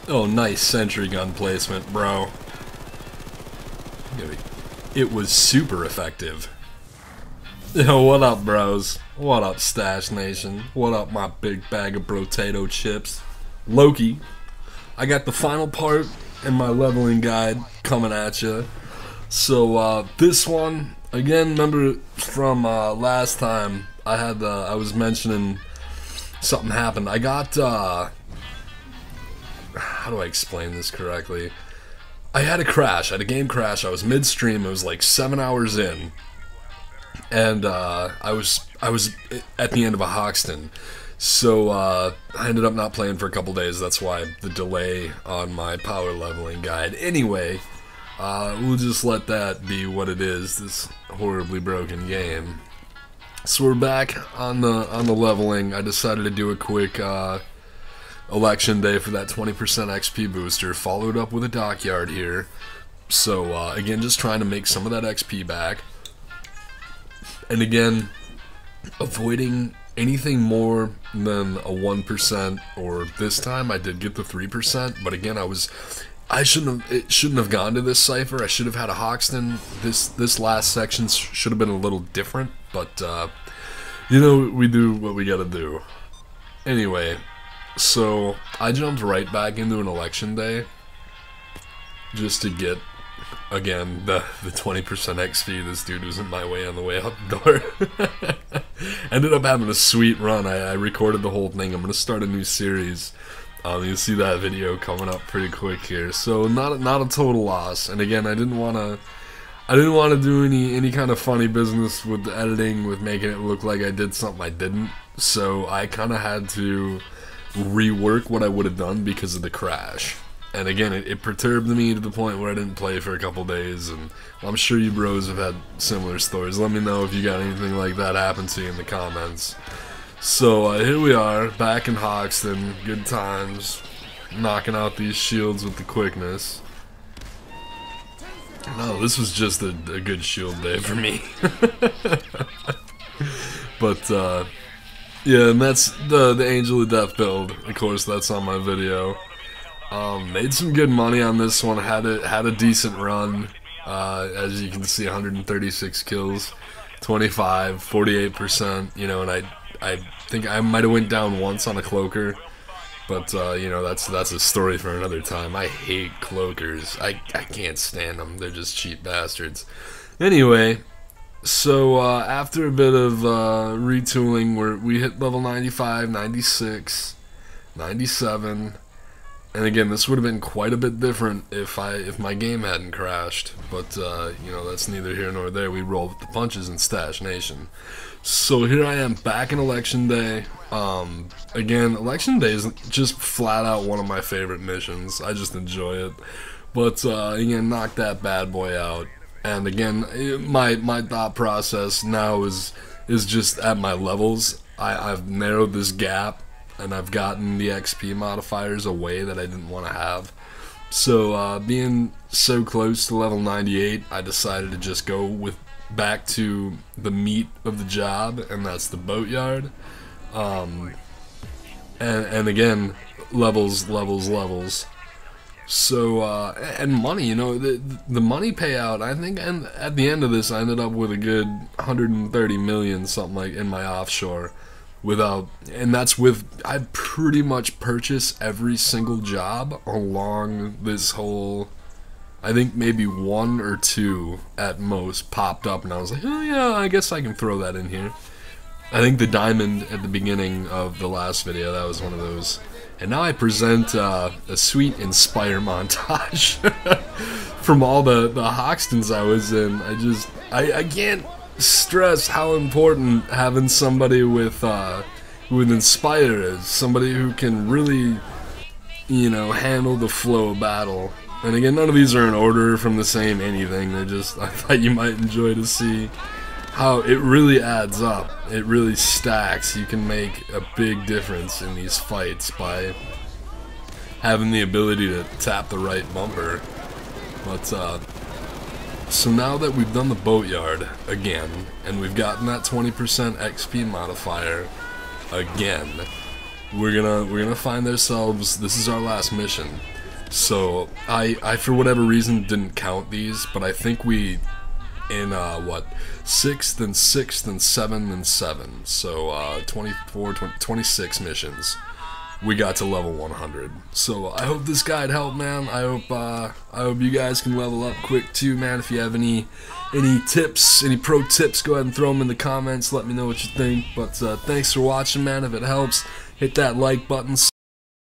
Oh, nice sentry gun placement, bro. It was super effective. Yo, what up, bros? What up, Stash Nation? What up, my big bag of potato chips? Loki. I got the final part in my leveling guide coming at you. So, this one, again, remember from last time, I was mentioning something happened. I got, how do I explain this correctly? I had a crash, I had a game crash, I was midstream, it was like 7 hours in, and I was at the end of a Hoxton, so I ended up not playing for a couple days. That's why the delay on my power leveling guide. Anyway, we'll just let that be what it is, this horribly broken game. So we're back on the leveling. I decided to do a quick election day for that 20% XP booster, followed up with a dockyard here. So again, just trying to make some of that XP back, and again, avoiding anything more than a 1%, or this time I did get the 3%, but again, it shouldn't have gone to this cipher. I should have had a Hoxton. This last section should have been a little different, but you know, we do what we gotta do. Anyway, so I jumped right back into an election day just to get, again, the 20% XP. This dude was in my way on the way out the door. Ended up having a sweet run. I recorded the whole thing. I'm gonna start a new series. You'll see that video coming up pretty quick here. So not a total loss. And again, I didn't want to do any kind of funny business with the editing, with making it look like I did something I didn't. So I kind of had to rework what I would have done because of the crash. And again, it perturbed me to the point where I didn't play for a couple days, and I'm sure you bros have had similar stories. Let me know if you got anything like that happen to you in the comments. So here we are, back in Hoxton, good times, knocking out these shields with the quickness. No, this was just a good shield day for me. But yeah, and that's the Angel of Death build. Of course, that's on my video. Made some good money on this one. Had a decent run. As you can see, 136 kills, 25, 48%. You know, and I think I might have went down once on a cloaker, but you know, that's a story for another time. I hate cloakers. I can't stand them. They're just cheap bastards. Anyway. So after a bit of retooling, we hit level 95, 96, 97, and again, this would have been quite a bit different if my game hadn't crashed. But you know, that's neither here nor there. We roll with the punches in Stash Nation. So here I am back in Election Day. Again, Election Day is just flat out one of my favorite missions. I just enjoy it. But again, knock that bad boy out. And again, my thought process now is just at my levels. I've narrowed this gap, and I've gotten the XP modifiers away that I didn't want to have. So being so close to level 98, I decided to just go back to the meat of the job, and that's the boatyard. And again, levels. So, and money, you know, the money payout, I think, and at the end of this, I ended up with a good 130 million, something like, in my offshore, and that's with, I pretty much purchased every single job along this whole, I think maybe one or two at most popped up, and I was like, oh yeah, I guess I can throw that in here. I think the diamond at the beginning of the last video, that was one of those. And now I present a sweet Inspire montage from all the Hoxtons I was in. I can't stress how important having somebody with Inspire is. Somebody who can really, you know, handle the flow of battle. And again, none of these are in order from the same anything. They're just, I thought you might enjoy to see how it really adds up. It really stacks. You can make a big difference in these fights by having the ability to tap the right bumper. But so now that we've done the boatyard again, and we've gotten that 20% XP modifier again, we're gonna find ourselves, this is our last mission, So I for whatever reason didn't count these, but I think we in what, 6th and 6th and 7th and 7, so 24, 26 missions, we got to level 100. So I hope this guide helped, man. I hope you guys can level up quick too, man. If you have any tips, any pro tips, go ahead and throw them in the comments. Let me know what you think. But thanks for watching, man. If it helps, hit that like button.